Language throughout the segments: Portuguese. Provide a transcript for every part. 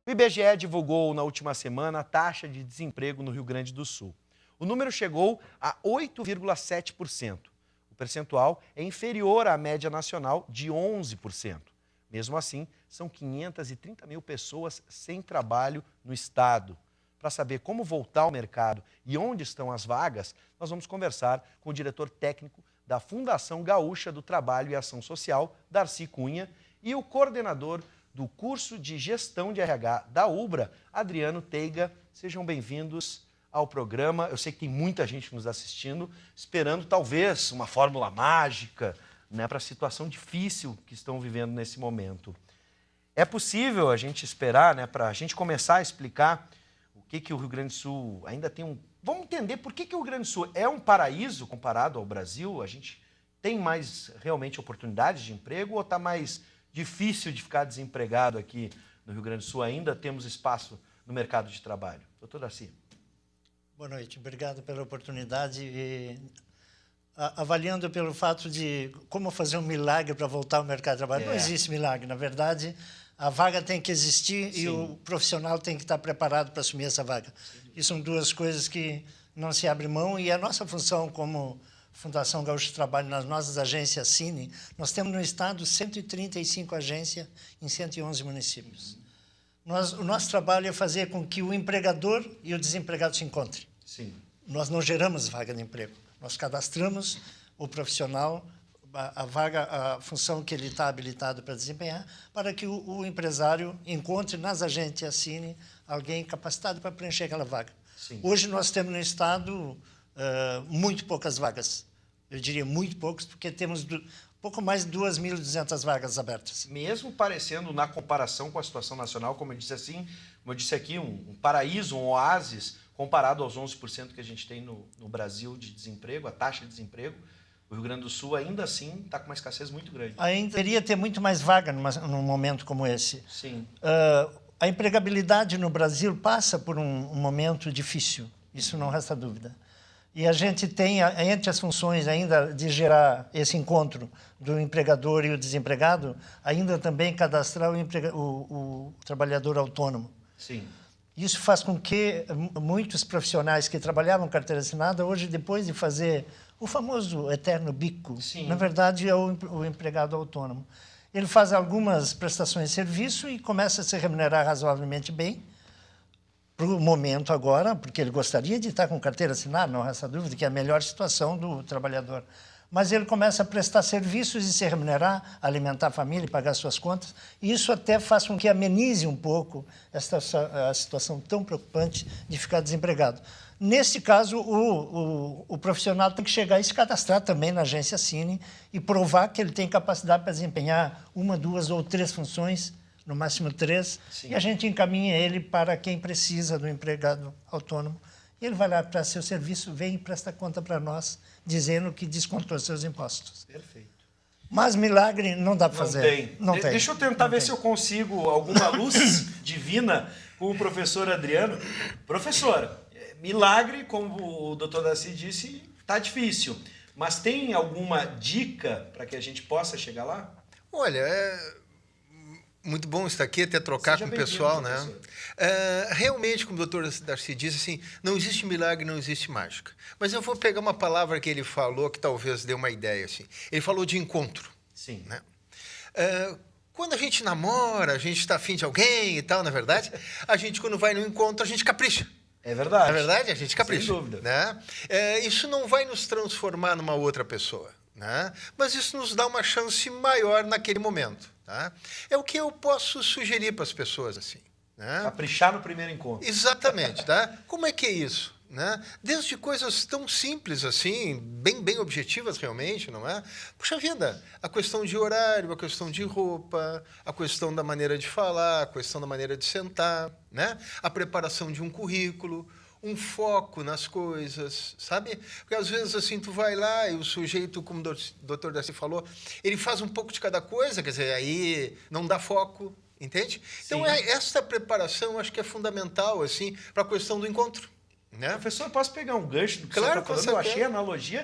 O IBGE divulgou na última semana a taxa de desemprego no Rio Grande do Sul. O número chegou a 8,7%. O percentual é inferior à média nacional de 11%. Mesmo assim, são 530 mil pessoas sem trabalho no estado. Para saber como voltar ao mercado e onde estão as vagas, nós vamos conversar com o diretor técnico da Fundação Gaúcha do Trabalho e Ação Social, Darcy Cunha, e o coordenador do curso de Gestão de RH da UBRA, Adriano Teiga. Sejam bem-vindos ao programa. Eu sei que tem muita gente nos assistindo, esperando talvez uma fórmula mágica, né, para a situação difícil que estão vivendo nesse momento. É possível a gente esperar, né, para a gente começar a explicar o que o Rio Grande do Sul ainda tem um... Vamos entender por que o Rio Grande do Sul é um paraíso comparado ao Brasil? A gente tem mais realmente oportunidades de emprego ou está mais difícil de ficar desempregado aqui no Rio Grande do Sul? Ainda temos espaço no mercado de trabalho? Doutor Darcy. Boa noite, obrigado pela oportunidade. Avaliando pelo fato de como fazer um milagre para voltar ao mercado de trabalho. Não existe milagre, na verdade, a vaga tem que existir. Sim. E o profissional tem que estar preparado para assumir essa vaga. Isso são duas coisas que não se abre mão, e a nossa função como Fundação Gaúcha do Trabalho, nas nossas agências Cine, nós temos no estado 135 agências em 111 municípios. O nosso trabalho é fazer com que o empregador e o desempregado se encontrem. Sim. Nós não geramos vaga de emprego. Nós cadastramos o profissional, a função que ele está habilitado para desempenhar, para que o empresário encontre nas agências Cine alguém capacitado para preencher aquela vaga. Sim. Hoje nós temos no estado muito poucas vagas. Eu diria muito poucas, porque temos pouco mais de 2.200 vagas abertas. Mesmo parecendo, na comparação com a situação nacional, como eu disse aqui, um paraíso, um oásis, comparado aos 11% que a gente tem no Brasil de desemprego, a taxa de desemprego, o Rio Grande do Sul ainda assim está com uma escassez muito grande. Ainda deveria ter muito mais vaga num momento como esse. Sim. A empregabilidade no Brasil passa por um momento difícil, isso não resta dúvida. E a gente tem, entre as funções ainda de gerar esse encontro do empregador e o desempregado, ainda também cadastrar o trabalhador autônomo. Sim. Isso faz com que muitos profissionais que trabalhavam carteira assinada, hoje, depois de fazer o famoso eterno bico, sim, na verdade é o empregado autônomo. Ele faz algumas prestações de serviço e começa a se remunerar razoavelmente bem, para o momento agora, porque ele gostaria de estar com carteira assinada, não resta dúvida que é a melhor situação do trabalhador. Mas ele começa a prestar serviços e se remunerar, alimentar a família e pagar suas contas. E isso até faz com que amenize um pouco a situação tão preocupante de ficar desempregado. Nesse caso, o profissional tem que chegar e se cadastrar também na agência Cine e provar que ele tem capacidade para desempenhar uma, duas ou três funções, no máximo 3, Sim. E a gente encaminha ele para quem precisa do empregado autônomo. E ele vai lá para seu serviço, vem e presta conta para nós, dizendo que descontou seus impostos. Perfeito. Mas milagre não dá para fazer. Não tem. Deixa eu tentar ver se eu consigo alguma luz divina com o professor Adriano. Professor, milagre, como o doutor Darcy disse, está difícil. Mas tem alguma dica para que a gente possa chegar lá? Olha, muito bom estar aqui, até trocar com o pessoal, né? Realmente, como o doutor Darcy disse, assim, não existe milagre, não existe mágica. Mas eu vou pegar uma palavra que ele falou que talvez dê uma ideia. Assim. Ele falou de encontro. Sim. Né? Quando a gente namora, a gente está afim de alguém e tal, na verdade, a gente, quando vai no encontro, a gente capricha. É verdade. Na verdade, a gente capricha. Sem dúvida. Né? Isso não vai nos transformar numa outra pessoa. Né? Mas isso nos dá uma chance maior naquele momento. Tá? É o que eu posso sugerir para as pessoas. Assim, né? Caprichar no primeiro encontro. Exatamente. Tá? Como é que é isso? Né? Desde coisas tão simples assim, bem objetivas realmente, não é? Puxa vida, a questão de horário, a questão de roupa, a questão da maneira de falar, a questão da maneira de sentar, né? A preparação de um currículo, um foco nas coisas, sabe? Porque às vezes assim tu vai lá e o sujeito, como o doutor Darcy falou, ele faz um pouco de cada coisa, quer dizer, aí não dá foco, entende? Sim. Então essa preparação acho que é fundamental assim para a questão do encontro. Né? Professor, posso pegar um gancho do que claro, você está falando? Eu achei a analogia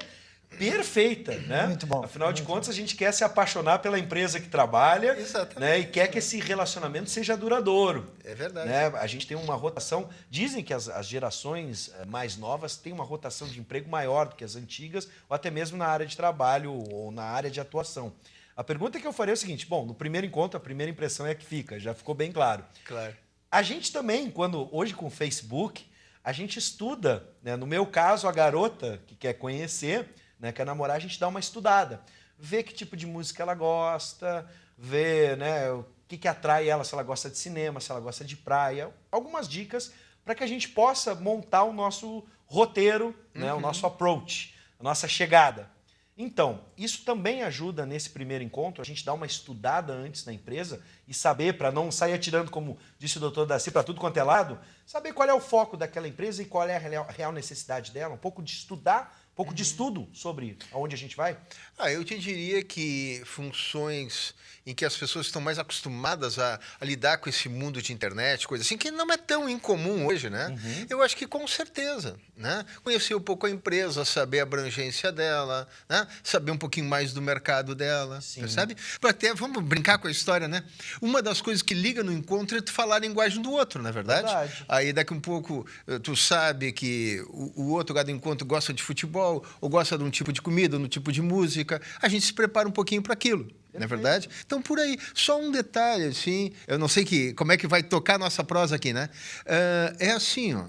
perfeita, né? Muito bom. Afinal de contas, a gente quer se apaixonar pela empresa que trabalha, Exatamente. né? E quer que esse relacionamento seja duradouro. É verdade. Né? A gente tem uma rotação, dizem que as gerações mais novas têm uma rotação de emprego maior do que as antigas, ou até mesmo na área de trabalho ou na área de atuação. A pergunta que eu faria é o seguinte, bom, no primeiro encontro, a primeira impressão é a que fica, já ficou bem claro. Claro. A gente também, hoje com o Facebook, a gente estuda, né? No meu caso, a garota que quer conhecer, né, quer namorar, a gente dá uma estudada. Vê que tipo de música ela gosta, vê, né, o que atrai ela, se ela gosta de cinema, se ela gosta de praia. Algumas dicas para que a gente possa montar o nosso roteiro, né, o nosso approach, a nossa chegada. Então, isso também ajuda nesse primeiro encontro, a gente dar uma estudada antes na empresa e saber, para não sair atirando, como disse o doutor Daci, para tudo quanto é lado, saber qual é o foco daquela empresa e qual é a real necessidade dela, um pouco de estudar, um pouco de estudo sobre aonde a gente vai. Eu te diria que funções em que as pessoas estão mais acostumadas a lidar com esse mundo de internet, coisa assim, que não é tão incomum hoje, né? Eu acho que com certeza, né? Conhecer um pouco a empresa, saber a abrangência dela, né? Saber um pouquinho mais do mercado dela, percebe? Até vamos brincar com a história, né? Uma das coisas que liga no encontro é tu falar a linguagem do outro, não é verdade? Aí daqui um pouco tu sabe que o outro lugar do encontro gosta de futebol, ou gosta de um tipo de comida, de um tipo de música, a gente se prepara um pouquinho para aquilo. Não é verdade? Então, por aí, só um detalhe, assim, eu não sei como é que vai tocar a nossa prosa aqui, né? É assim, ó,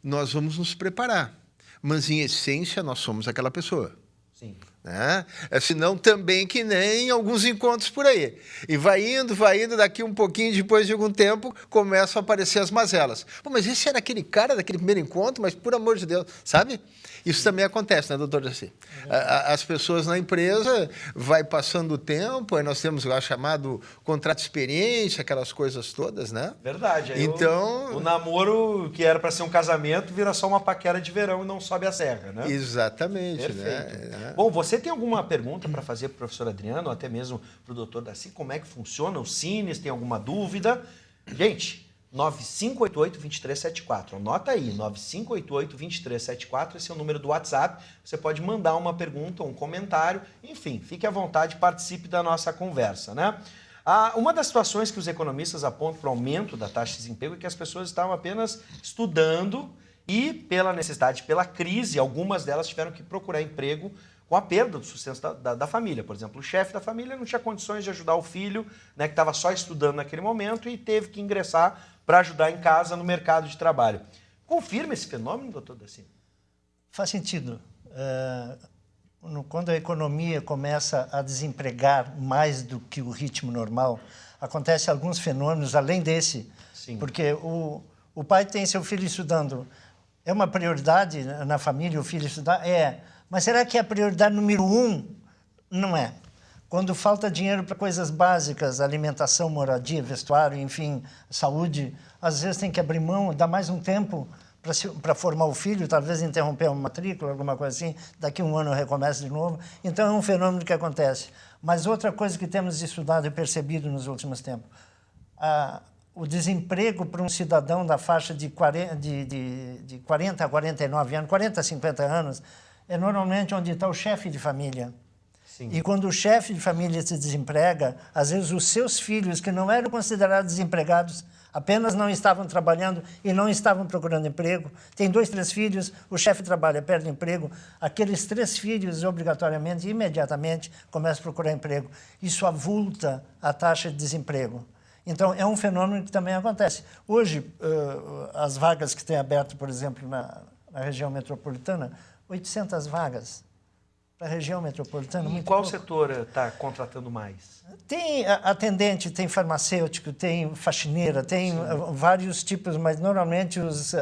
nós vamos nos preparar, mas, em essência, nós somos aquela pessoa. Sim. Né? Senão também que nem alguns encontros por aí. E vai indo, daqui um pouquinho, depois de algum tempo, começam a aparecer as mazelas. Pô, mas esse era aquele cara daquele primeiro encontro, mas por amor de Deus, sabe? Isso também acontece, né, doutor Daci? As pessoas na empresa, vai passando o tempo, aí nós temos o chamado contrato de experiência, aquelas coisas todas, né? Verdade. Aí então, o namoro, que era para ser um casamento, vira só uma paquera de verão e não sobe a serra, né? Exatamente. Perfeito. Né? Bom, você tem alguma pergunta para fazer para o professor Adriano, ou até mesmo para o doutor Daci? Como é que funciona os cines? Tem alguma dúvida? Gente, 9588-2374. Anota aí, 9588-2374, esse é o número do WhatsApp. Você pode mandar uma pergunta, um comentário, enfim, fique à vontade, participe da nossa conversa, né? Uma das situações que os economistas apontam para o aumento da taxa de desemprego é que as pessoas estavam apenas estudando e, pela necessidade, pela crise, algumas delas tiveram que procurar emprego com a perda do sustento da família. Por exemplo, o chefe da família não tinha condições de ajudar o filho, né, que estava só estudando naquele momento e teve que ingressar para ajudar em casa no mercado de trabalho. Confirma esse fenômeno, doutor Daci? Faz sentido. Quando a economia começa a desempregar mais do que o ritmo normal, acontecem alguns fenômenos além desse. Sim. Porque o pai tem seu filho estudando. É uma prioridade na família o filho estudar? É. Mas será que é a prioridade número 1? Não é. Quando falta dinheiro para coisas básicas, alimentação, moradia, vestuário, enfim, saúde, às vezes tem que abrir mão, dar mais um tempo para formar o filho, talvez interromper uma matrícula, alguma coisa assim, daqui a um ano recomeça de novo. Então, é um fenômeno que acontece. Mas outra coisa que temos estudado e percebido nos últimos tempos, o desemprego para um cidadão da faixa de 40 a 49 anos, 40 a 50 anos, é normalmente onde está o chefe de família. Sim. E quando o chefe de família se desemprega, às vezes os seus filhos, que não eram considerados desempregados, apenas não estavam trabalhando e não estavam procurando emprego. Tem 2, 3 filhos, o chefe trabalha, perde emprego. Aqueles 3 filhos, obrigatoriamente, imediatamente, começam a procurar emprego. Isso avulta a taxa de desemprego. Então, é um fenômeno que também acontece. Hoje, as vagas que têm aberto, por exemplo, na região metropolitana, 800 vagas para a região metropolitana. E qual setor está contratando mais? Tem atendente, tem farmacêutico, tem faxineira, tem vários tipos, mas normalmente os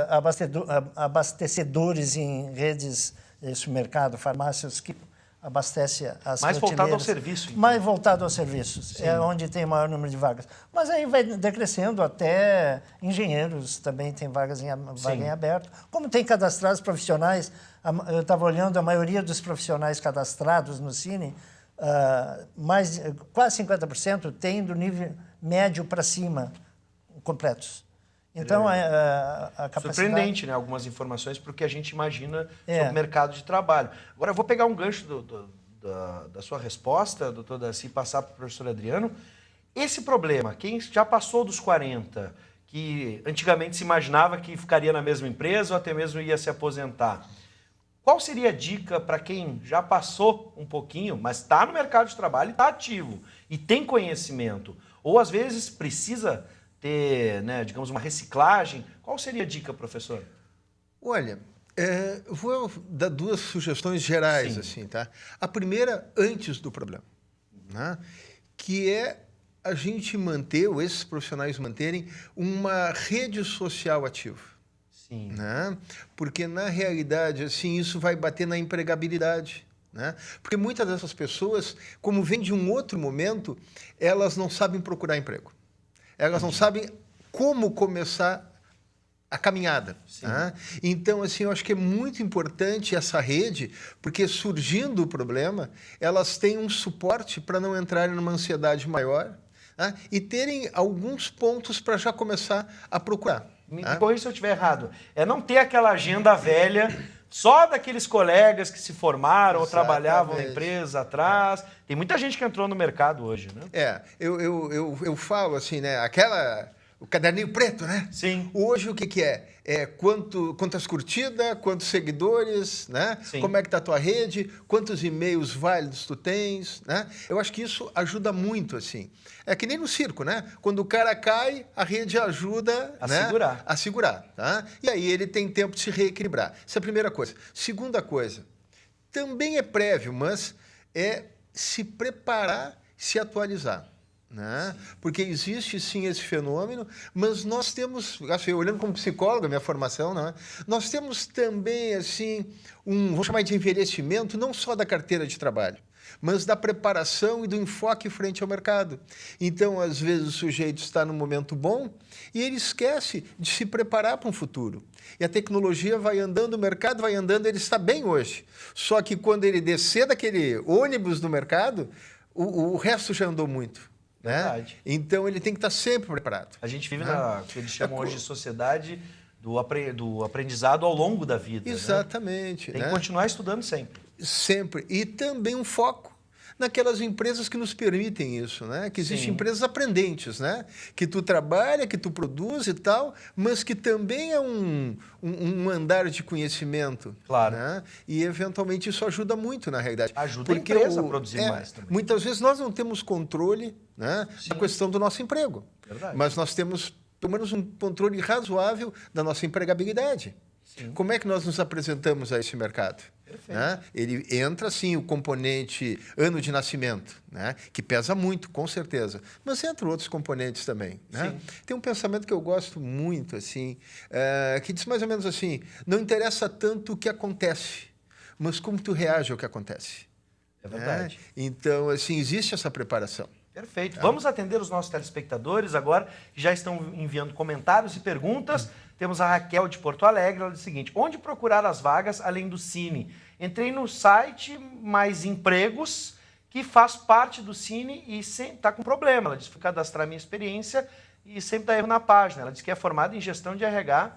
abastecedores em redes de supermercado, farmácias que abastecem as mais voltado ao serviço. Então. Mais voltado aos serviços. Sim. É onde tem o maior número de vagas. Mas aí vai decrescendo até engenheiros, também tem vaga em aberto. Como tem cadastrados profissionais, eu estava olhando, a maioria dos profissionais cadastrados no Cine, quase 50% tem do nível médio para cima completos. Então, a capacidade... Surpreendente, né? Algumas informações para o que a gente imagina sobre o mercado de trabalho. Agora, eu vou pegar um gancho da sua resposta, doutor Darcy, e passar para o professor Adriano. Esse problema, quem já passou dos 40, que antigamente se imaginava que ficaria na mesma empresa ou até mesmo ia se aposentar, qual seria a dica para quem já passou um pouquinho, mas está no mercado de trabalho e está ativo e tem conhecimento? Ou, às vezes, precisa ter, né, digamos, uma reciclagem? Qual seria a dica, professor? Olha, vou dar duas sugestões gerais, assim, tá? A primeira, antes do problema, né? Que é a gente manter, ou esses profissionais manterem, uma rede social ativa. Sim. Né? Porque, na realidade, assim, isso vai bater na empregabilidade. Né? Porque muitas dessas pessoas, como vêm de um outro momento, elas não sabem procurar emprego. Elas não sabem como começar a caminhada. Né? Então, assim, eu acho que é muito importante essa rede, porque surgindo o problema, elas têm um suporte para não entrarem numa ansiedade maior, né? E terem alguns pontos para já começar a procurar. Me corrija se eu estiver errado. É não ter aquela agenda velha só daqueles colegas que se formaram ou trabalhavam na empresa atrás. Tem muita gente que entrou no mercado hoje, né? Eu falo assim, né? O caderninho preto, né? Sim. Hoje o que é? Quantas curtidas, quantos seguidores, né? Sim. Como é que tá a tua rede, quantos e-mails válidos tu tens, né? Eu acho que isso ajuda muito, assim. É que nem no circo, né? Quando o cara cai, a rede ajuda a segurar, tá? E aí ele tem tempo de se reequilibrar. Essa é a primeira coisa. Segunda coisa, também é prévio, mas é se preparar, se atualizar. Né? Porque existe sim esse fenômeno, mas nós temos, assim, olhando como psicólogo, a minha formação, né? Nós temos também assim vamos chamar de envelhecimento não só da carteira de trabalho, mas da preparação e do enfoque frente ao mercado. Então, às vezes, o sujeito está num momento bom e ele esquece de se preparar para um futuro. E a tecnologia vai andando, o mercado vai andando, ele está bem hoje. Só que quando ele descer daquele ônibus do mercado, o resto já andou muito. Né? Então, ele tem que estar sempre preparado. A gente vive na que eles chamam hoje de sociedade do aprendizado ao longo da vida. Exatamente. Né? Tem que continuar estudando sempre. Sempre. E também um foco naquelas empresas que nos permitem isso, né? Que existem empresas aprendentes, né? Que tu trabalha, que tu produz e tal, mas que também é um andar de conhecimento. Claro. Né? E, eventualmente, isso ajuda muito, na realidade. Ajuda porque a empresa a produzir mais também. Muitas vezes nós não temos controle, né, da questão do nosso emprego. Verdade. Mas nós temos, pelo menos, um controle razoável da nossa empregabilidade. Sim. Como é que nós nos apresentamos a esse mercado? Né? Ele entra, sim, o componente ano de nascimento, né? Que pesa muito, com certeza. Mas entram outros componentes também. Né? Tem um pensamento que eu gosto muito, assim, que diz mais ou menos assim, não interessa tanto o que acontece, mas como tu reage ao que acontece. É verdade. Então, assim, existe essa preparação. Perfeito. Vamos atender os nossos telespectadores agora, que já estão enviando comentários e perguntas. Temos a Raquel de Porto Alegre, ela diz o seguinte: onde procurar as vagas além do Cine? Entrei no site Mais Empregos, que faz parte do Cine e está com problema. Ela disse: fui cadastrar minha experiência e sempre dá erro na página. Ela disse que é formada em gestão de RH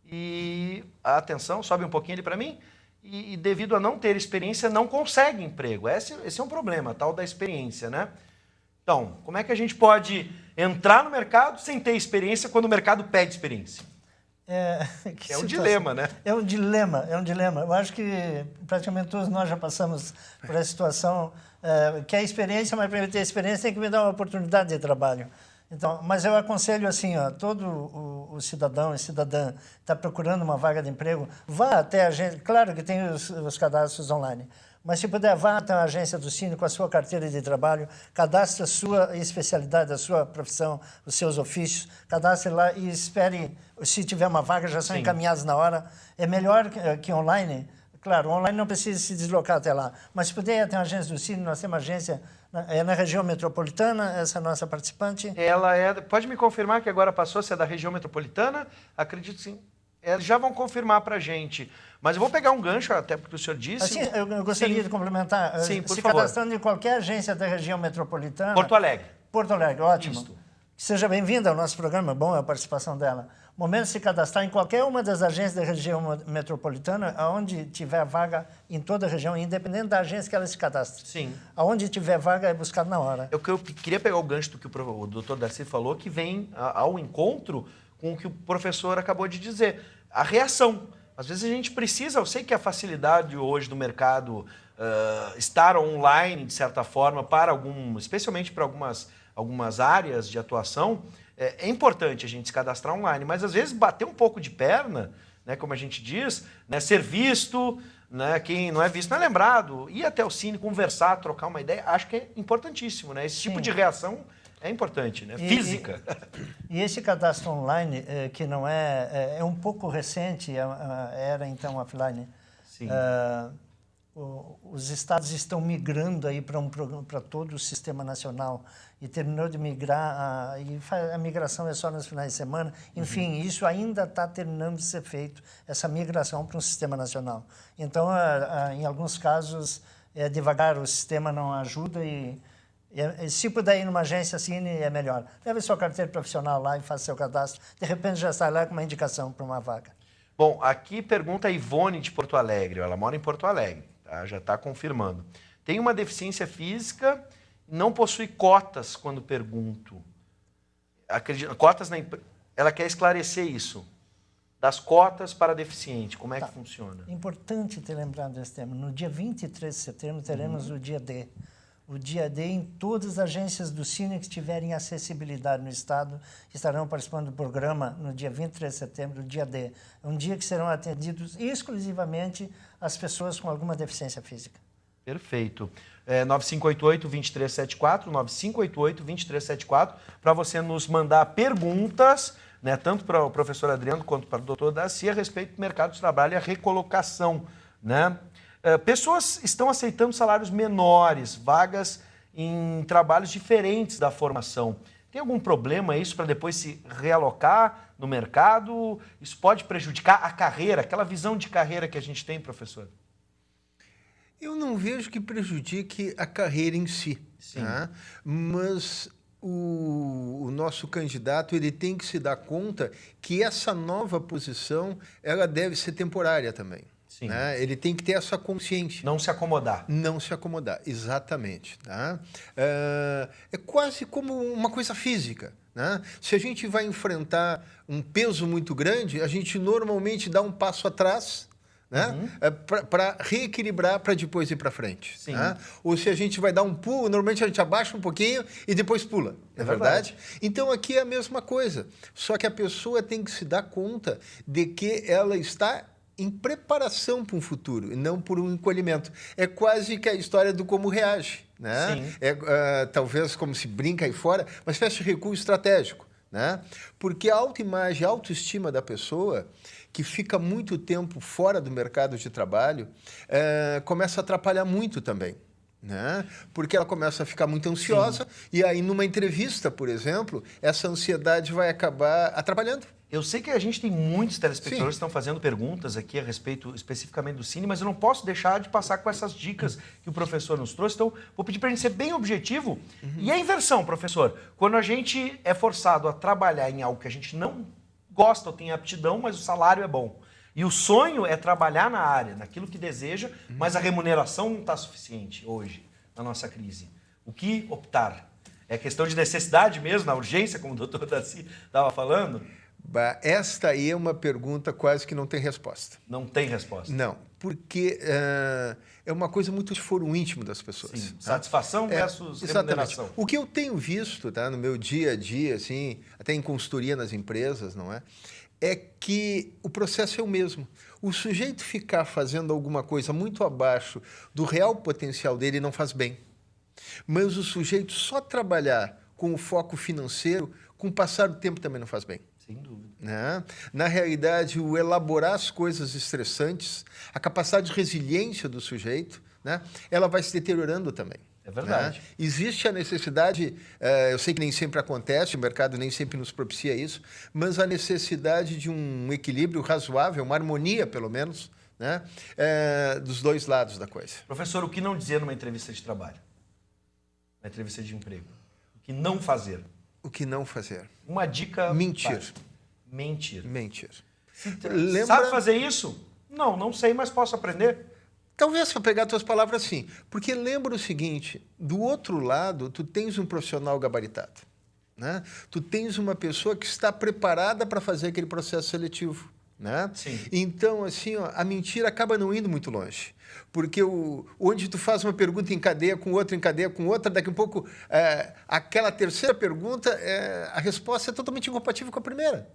e, atenção, sobe um pouquinho ali para mim, e devido a não ter experiência, não consegue emprego. Esse é um problema, tal da experiência, né? Então, como é que a gente pode entrar no mercado sem ter experiência quando o mercado pede experiência? É um dilema, né? É um dilema. Eu acho que praticamente todos nós já passamos por essa situação, que é experiência, mas para eu ter experiência tem que me dar uma oportunidade de trabalho. Então, mas eu aconselho assim, ó, todo o cidadão e cidadã está procurando uma vaga de emprego, vá até a agência, claro que tem os cadastros online, mas se puder, vá até a agência do Cine com a sua carteira de trabalho, cadastre a sua especialidade, a sua profissão, os seus ofícios, cadastre lá e espere, se tiver uma vaga, já são encaminhados na hora. É melhor que online. Claro, online não precisa se deslocar até lá, mas se puder ir até a agência do Cine, nós temos uma agência na região metropolitana, essa nossa participante. Ela pode me confirmar que agora passou a ser da região metropolitana? Acredito sim. Eles já vão confirmar para a gente. Mas eu vou pegar um gancho, até porque o senhor disse... Assim, eu gostaria de complementar. Sim, por se favor. Cadastrando em qualquer agência da região metropolitana... Porto Alegre. Porto Alegre, ótimo. Isto. Seja bem-vinda ao nosso programa, bom a participação dela. O momento de se cadastrar em qualquer uma das agências da região metropolitana, aonde tiver vaga em toda a região, independente da agência que ela se cadastre. Sim. Aonde tiver vaga é buscado na hora. Eu queria pegar o gancho do que o doutor Darcy falou, que vem ao encontro com o que o professor acabou de dizer. A reação. Às vezes a gente precisa, eu sei que a facilidade hoje do mercado estar online, de certa forma, especialmente para algumas áreas de atuação, é importante a gente se cadastrar online, mas às vezes bater um pouco de perna, né, como a gente diz, né, ser visto, né, quem não é visto não é lembrado, ir até o Cine, conversar, trocar uma ideia, acho que é importantíssimo. Né? Esse tipo de reação é importante, né? Física. E esse cadastro online, que não é um pouco recente, era então offline. Sim. Os estados estão migrando aí para todo o sistema nacional e terminou de migrar, e a migração é só nos finais de semana. Enfim, isso ainda está terminando de ser feito, essa migração para um sistema nacional. Então, em alguns casos, devagar, o sistema não ajuda e se puder ir numa agência Cine, é melhor. Leve sua carteira profissional lá e faça seu cadastro. De repente, já sai lá com uma indicação para uma vaga. Bom, aqui pergunta a Ivone de Porto Alegre. Ela mora em Porto Alegre, tá? Já está confirmando. Tem uma deficiência física, não possui cotas quando pergunto. Cotas ela quer esclarecer isso. Das cotas para deficiente, como é que funciona? É importante ter lembrado desse tema. No dia 23 de setembro, teremos o dia D. O dia D em todas as agências do Cine que tiverem acessibilidade no Estado estarão participando do programa no dia 23 de setembro, o dia D. É um dia que serão atendidos exclusivamente as pessoas com alguma deficiência física. Perfeito. 9588-2374, 9588-2374, para você nos mandar perguntas, né, tanto para o professor Adriano quanto para o doutor Darcy, a respeito do mercado de trabalho e a recolocação, né? Pessoas estão aceitando salários menores, vagas em trabalhos diferentes da formação. Tem algum problema isso para depois se realocar no mercado? Isso pode prejudicar a carreira, aquela visão de carreira que a gente tem, professor? Eu não vejo que prejudique a carreira em si. Sim. Tá? Mas o nosso candidato ele tem que se dar conta que essa nova posição ela deve ser temporária também. Sim. Né? Ele tem que ter essa consciência. Não se acomodar. Não se acomodar, exatamente. Tá? É quase como uma coisa física. Né? Se a gente vai enfrentar um peso muito grande, a gente normalmente dá um passo atrás, né? Para reequilibrar para depois ir para frente. Né? Ou se a gente vai dar um pulo, normalmente a gente abaixa um pouquinho e depois pula. É verdade? Então aqui é a mesma coisa. Só que a pessoa tem que se dar conta de que ela está em preparação para um futuro e não por um encolhimento. É quase que a história do como reage. Né? Talvez como se brinca aí fora, uma espécie de recuo estratégico. Né? Porque a autoimagem, a autoestima da pessoa que fica muito tempo fora do mercado de trabalho começa a atrapalhar muito também. Né? Porque ela começa a ficar muito ansiosa e aí numa entrevista, por exemplo, essa ansiedade vai acabar atrapalhando. Eu sei que a gente tem muitos telespectadores que estão fazendo perguntas aqui a respeito especificamente do Cine, mas eu não posso deixar de passar com essas dicas que o professor nos trouxe. Então, vou pedir para a gente ser bem objetivo. E a inversão, professor? Quando a gente é forçado a trabalhar em algo que a gente não gosta ou tem aptidão, mas o salário é bom. E o sonho é trabalhar na área, naquilo que deseja, mas a remuneração não está suficiente hoje, na nossa crise. O que optar? É questão de necessidade mesmo, na urgência, como o doutor Darcy estava falando? Esta aí é uma pergunta quase que não tem resposta. Não tem resposta? Não, porque é uma coisa muito de foro íntimo das pessoas. Sim, satisfação versus remuneração. O que eu tenho visto, tá, no meu dia a dia, assim, até em consultoria nas empresas, não é? É que o processo é o mesmo. O sujeito ficar fazendo alguma coisa muito abaixo do real potencial dele não faz bem. Mas o sujeito só trabalhar com o foco financeiro, com o passar do tempo também não faz bem. Sem dúvida. Né? Na realidade, o elaborar as coisas estressantes, a capacidade de resiliência do sujeito, né? Ela vai se deteriorando também. É verdade. Né? Existe a necessidade, eu sei que nem sempre acontece, o mercado nem sempre nos propicia isso, mas a necessidade de um equilíbrio razoável, uma harmonia, pelo menos, né? Dos dois lados da coisa. Professor, o que não dizer numa entrevista de trabalho? Na entrevista de emprego? O que não fazer? O que não fazer? Uma dica... Mentir. Tá. Mentir. Mentir. Sabe fazer isso? Não, não sei, mas posso aprender. Talvez se eu pegar tuas palavras assim, porque lembra o seguinte, do outro lado, tu tens um profissional gabaritado, né? Tu tens uma pessoa que está preparada para fazer aquele processo seletivo, né? Sim. Então, assim, ó, a mentira acaba não indo muito longe, porque onde tu faz uma pergunta em cadeia com outra, daqui a pouco, aquela terceira pergunta, a resposta é totalmente incompatível com a primeira,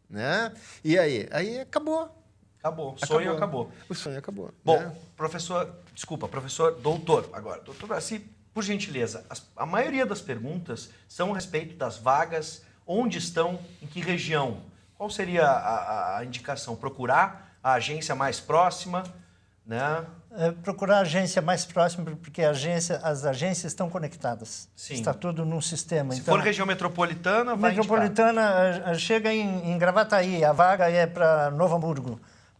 né? E aí acabou. Acabou. O sonho acabou. O sonho acabou. Bom, né? professor doutor, agora. Doutor Braci, por gentileza, a maioria das perguntas são a respeito das vagas, onde estão, em que região. Qual seria a indicação? Procurar a agência mais próxima, né? Procurar a agência mais próxima, porque as agências estão conectadas. Sim. Está tudo num sistema. Se então, for região metropolitana, vai metropolitana chega em Gravataí, a vaga é para Novo Hamburgo.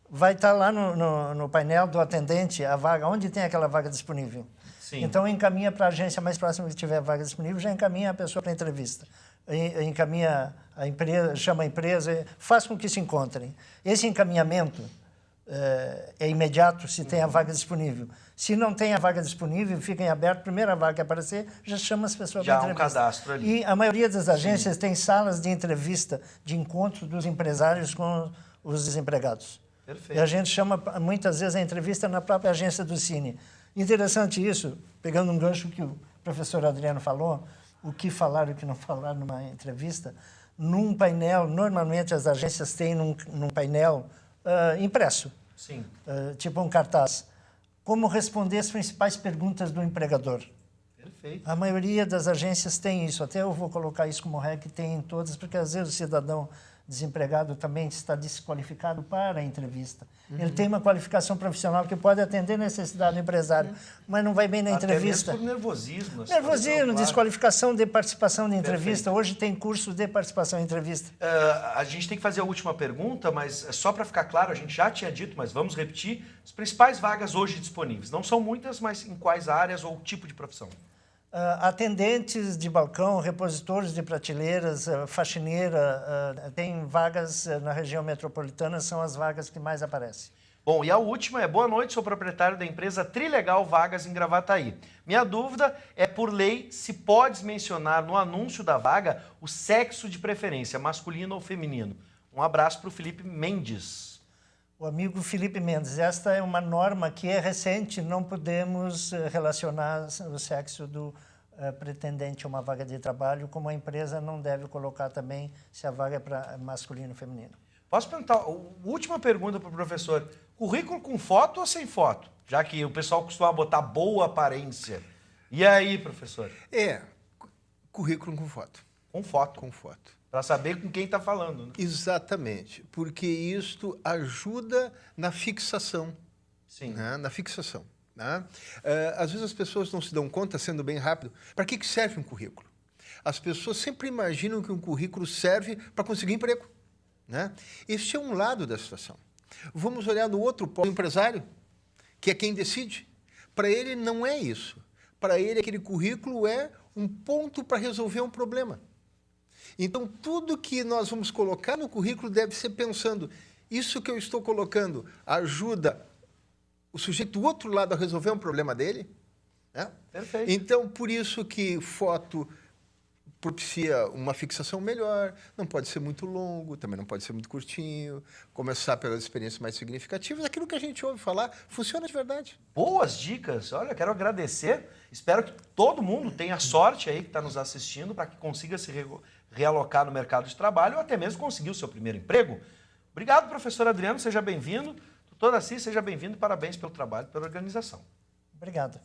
Vai estar lá no painel do atendente a vaga, onde tem aquela vaga disponível. Sim. Então, encaminha para a agência mais próxima que tiver vaga disponível, já encaminha a pessoa para a entrevista. Encaminha a empresa, chama a empresa, faz com que se encontrem. Esse encaminhamento é imediato se tem a vaga disponível. Se não tem a vaga disponível, fica em aberto, primeira vaga que aparecer, já chama as pessoas para entrevista. Já há um cadastro ali. E a maioria das agências tem salas de entrevista, de encontro dos empresários com os desempregados. Perfeito. E a gente chama, muitas vezes, a entrevista na própria agência do Cine. Interessante isso, pegando um gancho que o professor Adriano falou, o que falar e o que não falar numa entrevista. Num painel, normalmente as agências têm num painel impresso, Sim. tipo um cartaz, como responder as principais perguntas do empregador. Perfeito. A maioria das agências tem isso, até eu vou colocar isso como regra que tem em todas, porque às vezes o cidadão desempregado também está desqualificado para a entrevista. Ele tem uma qualificação profissional que pode atender a necessidade do empresário, mas não vai bem na entrevista. Até mesmo por nervosismo. Nervosismo, claro. Desqualificação de participação de entrevista. Hoje tem curso de participação em entrevista. A gente tem que fazer a última pergunta, mas só para ficar claro, a gente já tinha dito, mas vamos repetir, as principais vagas hoje disponíveis. Não são muitas, mas em quais áreas ou tipo de profissão? Atendentes de balcão, repositores de prateleiras, faxineira, tem vagas na região metropolitana, são as vagas que mais aparecem. Bom, e a última é: boa noite, sou proprietário da empresa Trilegal Vagas em Gravataí. Minha dúvida é, por lei, se podes mencionar no anúncio da vaga o sexo de preferência, masculino ou feminino. Um abraço para o Felipe Mendes. O amigo Felipe Mendes, esta é uma norma que é recente, não podemos relacionar o sexo do pretendente a uma vaga de trabalho, como a empresa não deve colocar também se a vaga é para masculino ou feminino. Posso perguntar, última pergunta para o professor, currículo com foto ou sem foto? Já que o pessoal costuma botar boa aparência. E aí, professor? Currículo com foto. Com foto. Com foto. Para saber com quem está falando. Né? Exatamente, porque isto ajuda na fixação. Sim. Né? Na fixação. Né? Às vezes as pessoas não se dão conta, sendo bem rápido, para que serve um currículo? As pessoas sempre imaginam que um currículo serve para conseguir emprego. Né? Este é um lado da situação. Vamos olhar no outro polo, o empresário, que é quem decide. Para ele não é isso. Para ele aquele currículo é um ponto para resolver um problema. Então, tudo que nós vamos colocar no currículo deve ser pensando, isso que eu estou colocando ajuda o sujeito do outro lado a resolver um problema dele? Né? Perfeito. Então, por isso que foto propicia uma fixação melhor, não pode ser muito longo, também não pode ser muito curtinho, começar pelas experiências mais significativas, aquilo que a gente ouve falar funciona de verdade. Boas dicas, olha, quero agradecer, espero que todo mundo tenha sorte aí que está nos assistindo para que consiga se realocar no mercado de trabalho ou até mesmo conseguir o seu primeiro emprego. Obrigado, professor Adriano, seja bem-vindo. Doutor Assis, seja bem-vindo, parabéns pelo trabalho, pela organização. Obrigado.